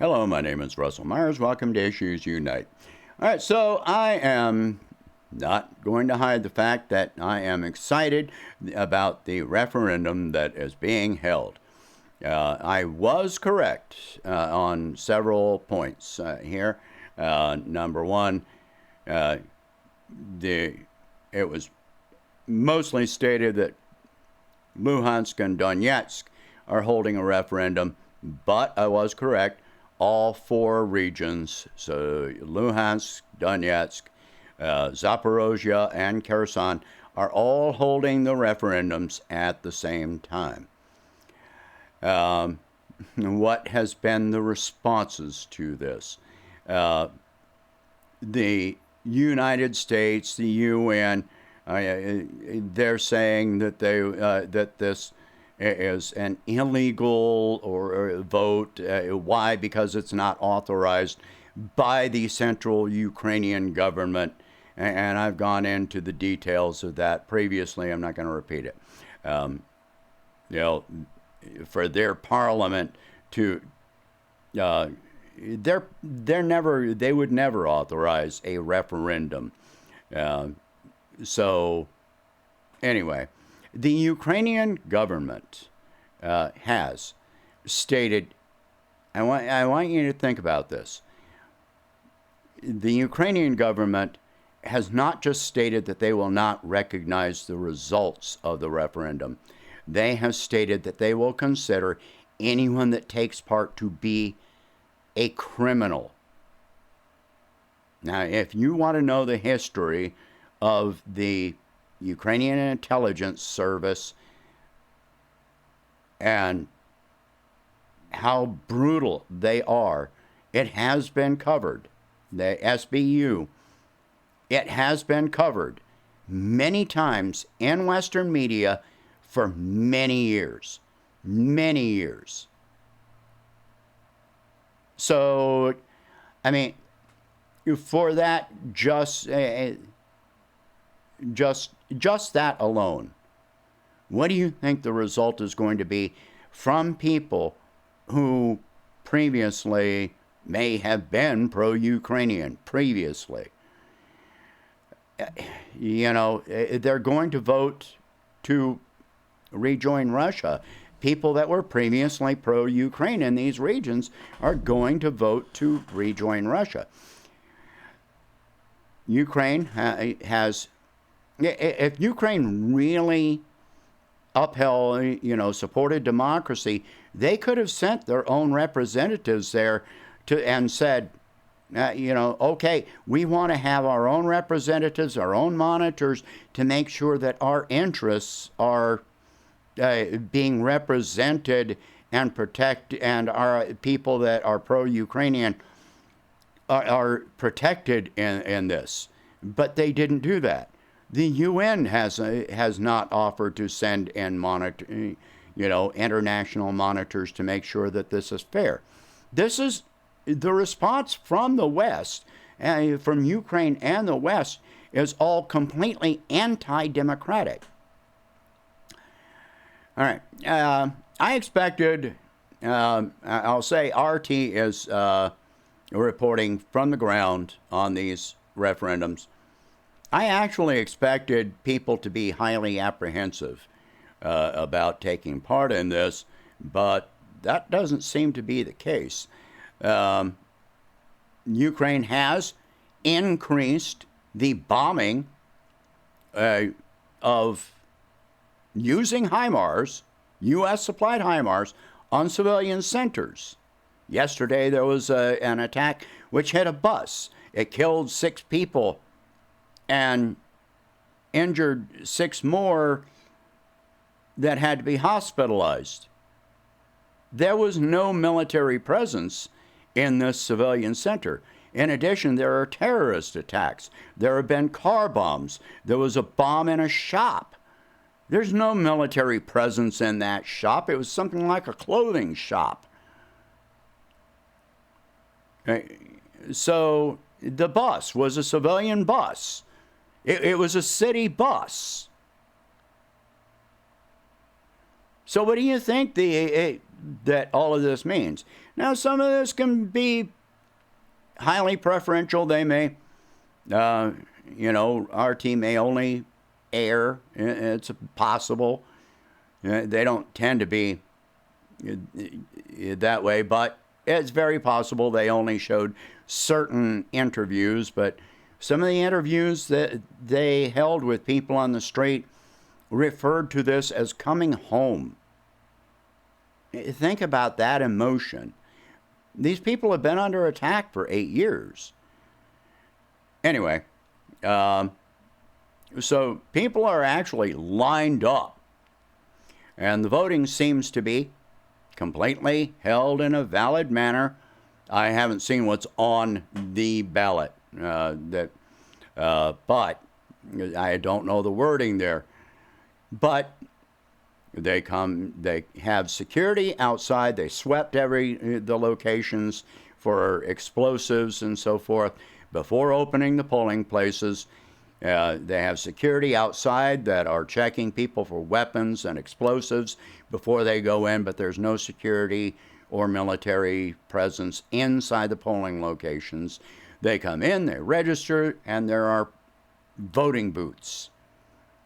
Hello, my name is Russell Myers. Welcome to Issues Unite. All right, so I am not going to hide the fact that I am excited about the referendum that is being held. I was correct on several points here. Number one, it was mostly stated that Luhansk and Donetsk are holding a referendum, but I was correct. All four regions, so Luhansk, Donetsk, Zaporozhye, and Kherson, are all holding the referendums at the same time. What has been the responses to this? The United States, the UN, they're saying that that this is an illegal or vote. Why? Because it's not authorized by the central Ukrainian government. And I've gone into the details of that previously. I'm not going to repeat it. For their parliament to, they would never authorize a referendum. So, anyway. The Ukrainian government has stated, I want you to think about this. The Ukrainian government has not just stated that they will not recognize the results of the referendum. They have stated that they will consider anyone that takes part to be a criminal. Now, if you want to know the history of the Ukrainian intelligence service and how brutal they are, it has been covered. The SBU, it has been covered many times in Western media for many years. Many years. So, I mean, for that, just that alone, what do you think the result is going to be from people who previously may have been pro-Ukrainian previously? They're going to vote to rejoin Russia. People that were previously pro-Ukraine in these regions are going to vote to rejoin Russia. Ukraine has... If Ukraine really upheld, supported democracy, they could have sent their own representatives there and said, okay, we want to have our own representatives, our own monitors to make sure that our interests are being represented and and our people that are pro-Ukrainian are protected in this. But they didn't do that. The UN has not offered to send in international monitors to make sure that this is fair. This is the response from the West, from Ukraine and the West, is all completely anti-democratic. All right. I expected, I'll say RT is reporting from the ground on these referendums. I actually expected people to be highly apprehensive about taking part in this, but that doesn't seem to be the case. Ukraine has increased the bombing of using HIMARS, U.S.-supplied HIMARS, on civilian centers. Yesterday there was an attack which hit a bus. It killed 6 people and injured 6 more that had to be hospitalized. There was no military presence in this civilian center. In addition, there are terrorist attacks. There have been car bombs. There was a bomb in a shop. There's no military presence in that shop. It was something like a clothing shop. So the bus was a civilian bus. It was a city bus. So what do you think that all of this means. Now, some of this can be highly preferential. They may, RT may only air. It's possible. They don't tend to be that way, but it's very possible they only showed certain interviews. But some of the interviews that they held with people on the street referred to this as coming home. Think about that emotion. These people have been under attack for 8 years. Anyway, so people are actually lined up, and the voting seems to be completely held in a valid manner. I haven't seen what's on the ballot, but I don't know the wording there. But they have security outside. They swept the locations for explosives and so forth before opening the polling places. They have security outside that are checking people for weapons and explosives before they go in, but there's no security or military presence inside the polling locations. They come in, they register, and there are voting booths,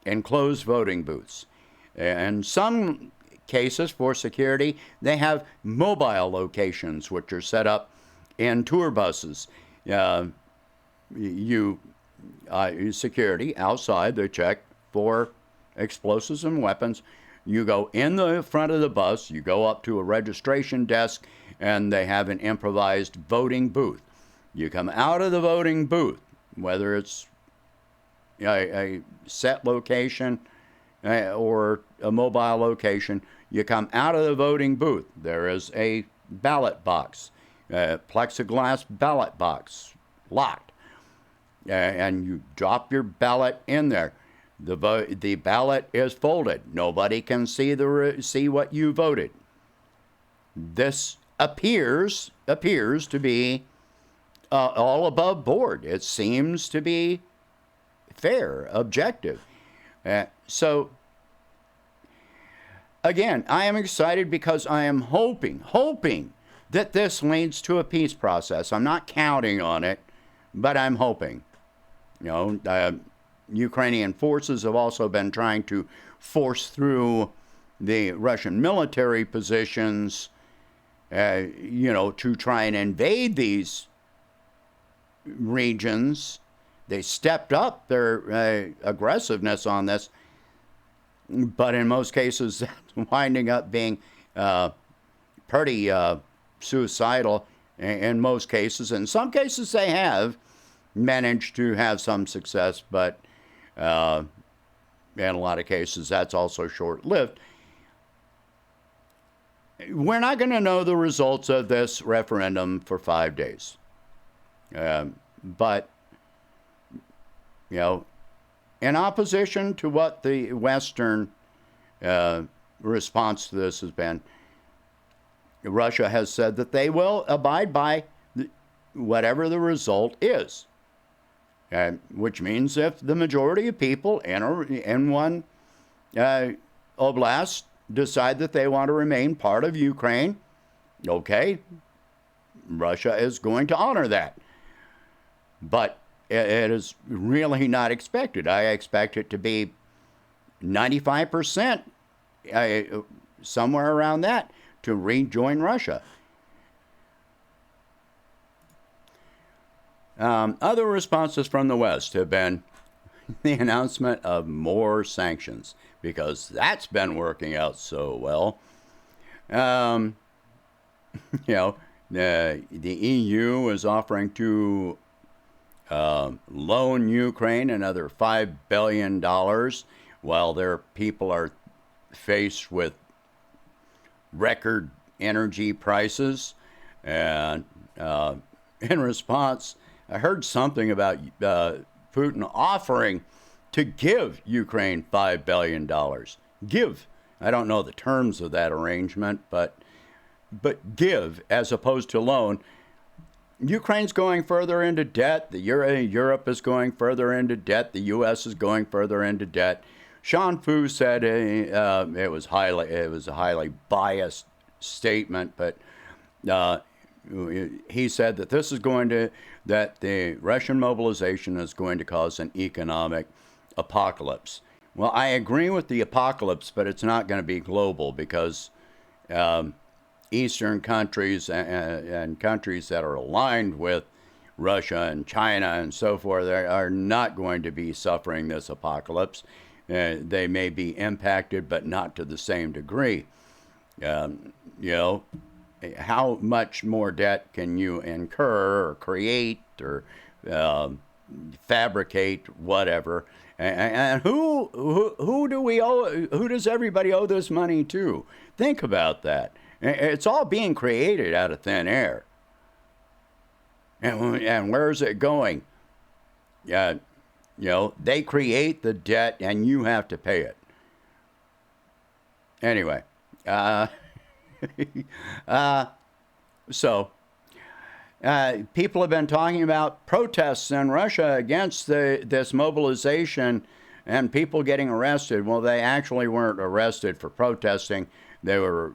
enclosed voting booths. In some cases for security, they have mobile locations which are set up in tour buses. Security outside, they check for explosives and weapons. You go in the front of the bus, you go up to a registration desk, and they have an improvised voting booth. You come out of the voting booth, whether it's a set location or a mobile location, you come out of the voting booth. There is a ballot box, plexiglass ballot box, locked. And you drop your ballot in there. The ballot is folded. Nobody can see what you voted. This appears to be all above board. It seems to be fair, objective. So again, I am excited because I am hoping that this leads to a peace process. I'm not counting on it, but I'm hoping. Ukrainian forces have also been trying to force through the Russian military positions, to try and invade these regions. They stepped up their aggressiveness on this, but in most cases, that's winding up being pretty suicidal in most cases. In some cases, they have managed to have some success, but in a lot of cases, that's also short-lived. We're not going to know the results of this referendum for 5 days. But, in opposition to what the Western response to this has been, Russia has said that they will abide by whatever the result is. Which means if the majority of people in one oblast decide that they want to remain part of Ukraine, okay, Russia is going to honor that. But it is really not expected. I expect it to be 95%, somewhere around that, to rejoin Russia. Other responses from the West have been the announcement of more sanctions, because that's been working out so well. The EU is offering to loan Ukraine another $5 billion while their people are faced with record energy prices. And in response, I heard something about Putin offering to give Ukraine $5 billion. Give. I don't know the terms of that arrangement, but give as opposed to loan. Ukraine's going further into debt. Europe is going further into debt. The U.S. is going further into debt. Sean Fu said it was a highly biased statement, but he said that that the Russian mobilization is going to cause an economic apocalypse. Well, I agree with the apocalypse, but it's not going to be global because Eastern countries and countries that are aligned with Russia and China and so forth are not going to be suffering this apocalypse. They may be impacted, but not to the same degree. You know, how much more debt can you incur or create or fabricate, whatever? And who do we owe? Who does everybody owe this money to? Think about that. It's all being created out of thin air. And where is it going? You know, they create the debt and you have to pay it. Anyway, so people have been talking about protests in Russia against this mobilization and people getting arrested. Well, they actually weren't arrested for protesting. They were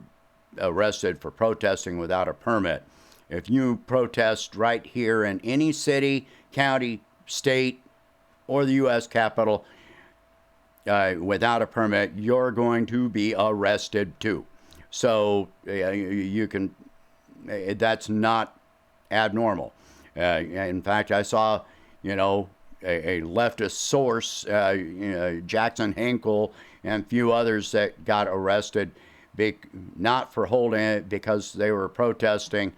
arrested for protesting without a permit. If you protest right here in any city, county, state, or the U.S. Capitol without a permit, you're going to be arrested too. So you can, that's not abnormal. In fact, I saw, you know, a leftist source, Jackson Hinkle and a few others that got arrested, not for holding it because they were protesting.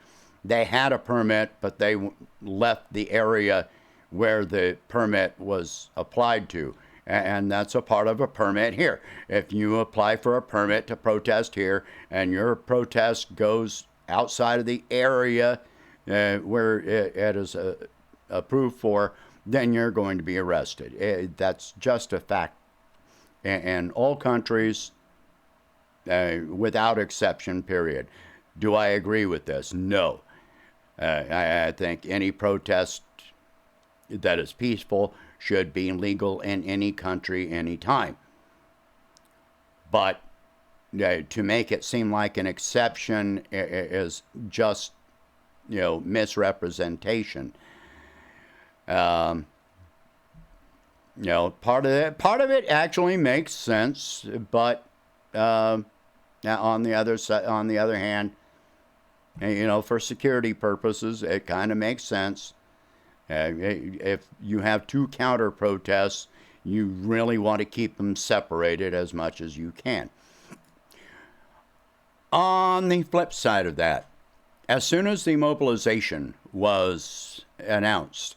They had a permit, but they left the area where the permit was applied to. And that's a part of a permit here. If you apply for a permit to protest here and your protest goes outside of the area where it is approved for, then you're going to be arrested. That's just a fact. In all countries, without exception, period. Do I agree with this? No. I think any protest that is peaceful should be legal in any country, anytime. But to make it seem like an exception is just, you know, misrepresentation. You know, part of it actually makes sense, but on the other hand, you know, for security purposes, it kind of makes sense. If you have two counter protests, you really want to keep them separated as much as you can. On the flip side of that, as soon as the mobilization was announced,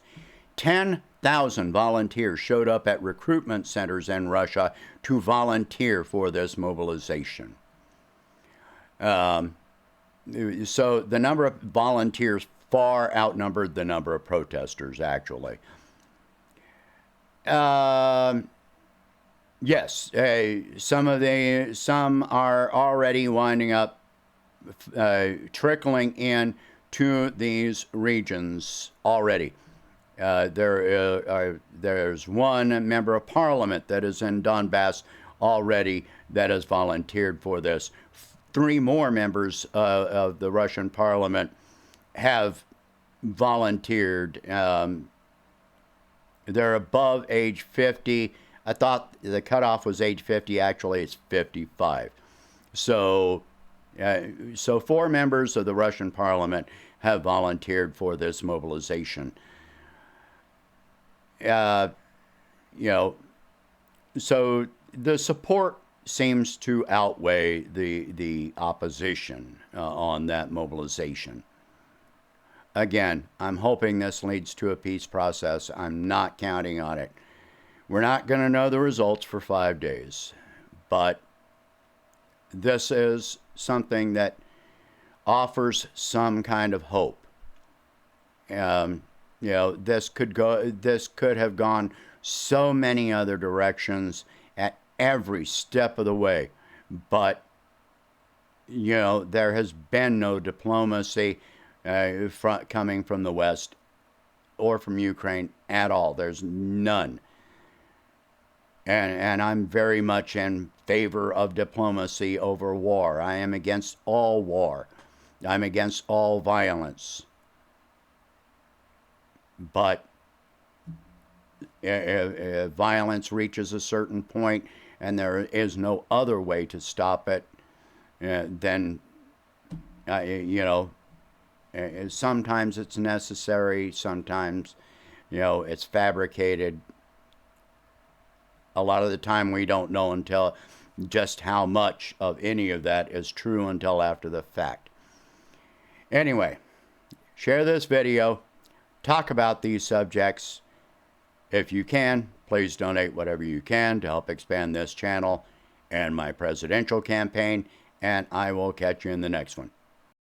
10,000 volunteers showed up at recruitment centers in Russia to volunteer for this mobilization. So the number of volunteers far outnumbered the number of protesters, actually. Yes, some are already winding up trickling in to these regions already. There's one member of parliament that is in Donbass already that has volunteered for this. 3 more members of the Russian parliament have volunteered. They're above age 50. I thought the cutoff was age 50. Actually, it's 55. So 4 members of the Russian parliament have volunteered for this mobilization. You know, so the support seems to outweigh the opposition on that mobilization. Again, I'm hoping this leads to a peace process. I'm not counting on it. We're not going to know the results for 5 days, but this is something that offers some kind of hope. You know, this could have gone so many other directions at every step of the way, but you know, there has been no diplomacy coming from the West or from Ukraine at all. There's none. And I'm very much in favor of diplomacy over war. I am against all war. I'm against all violence. But if violence reaches a certain point and there is no other way to stop it, then, sometimes it's necessary, sometimes, it's fabricated. A lot of the time we don't know until just how much of any of that is true until after the fact. Anyway, share this video, talk about these subjects. If you can, please donate whatever you can to help expand this channel and my presidential campaign, and I will catch you in the next one.